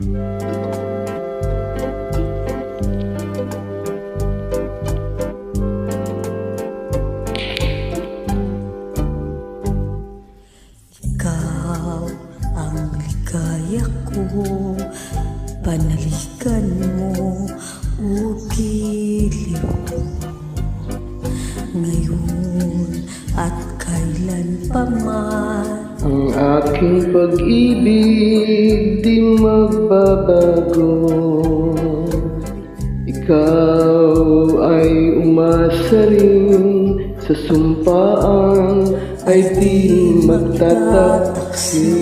Ikaw ang ligaya ko, panalikan mo o giliw ko, ngayon at kailan pa man. Ang aking pag-ibig di magbabago. Ikaw ay umasa rin sa sumpaan ay di magtataksi.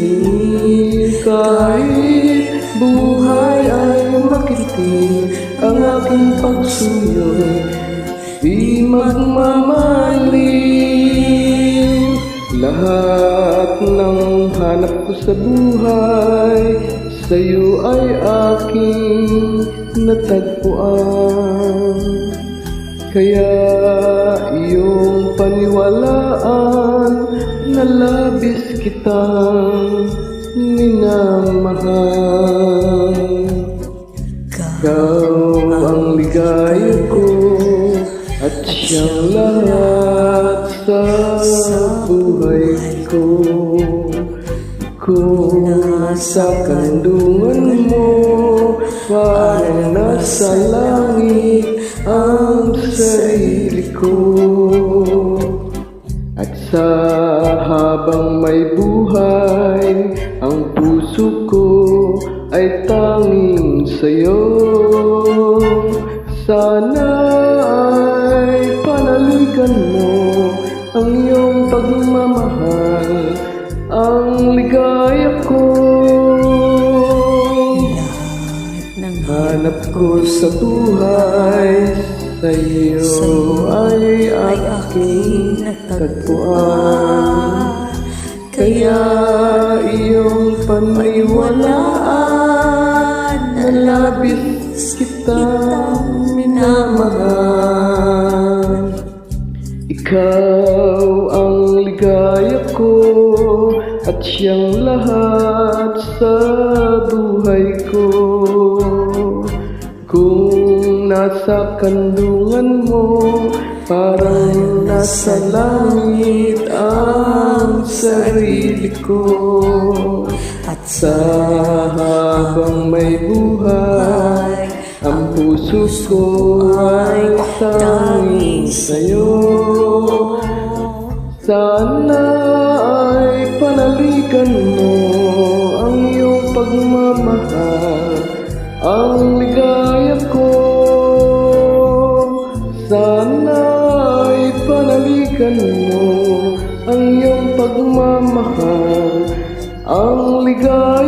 Kahit buhay ay makitin, ang aking pagsuyo'y di magmamaling. Lahat ng hanap ko sa buhay, sa'yo ay aking natagpuan. Kaya iyong paniwalaan na labis kitang minamahal. Ikaw ang ligaya ko at siyang lahat sa buhay ko. Kung nasa kandungan mo, parang nasa langit ang sarili ko. At sa habang may buhay, ang puso ko ay tanging sa'yo. Sana ay panaligan mo ang iyong pagmamahal, ang ligaya ko. Hanap ko sa buhay, sa'yo ay aking natagpuan. Kaya iyong paniwalaan na labis kitang minamahal. Ikaw ang ligaya ko at siyang lahat sa buhay ko. Kung nasa kandungan mo, parang nasa langit ang sarili ko. At sa habang may buhay, ang puso ko ay tanging sa'yo. Sana ay panaligan mo ang iyong pagmamahal, ang ligaya ko. Sana ay panaligan mo ang iyong pagmamahal, ang ligaya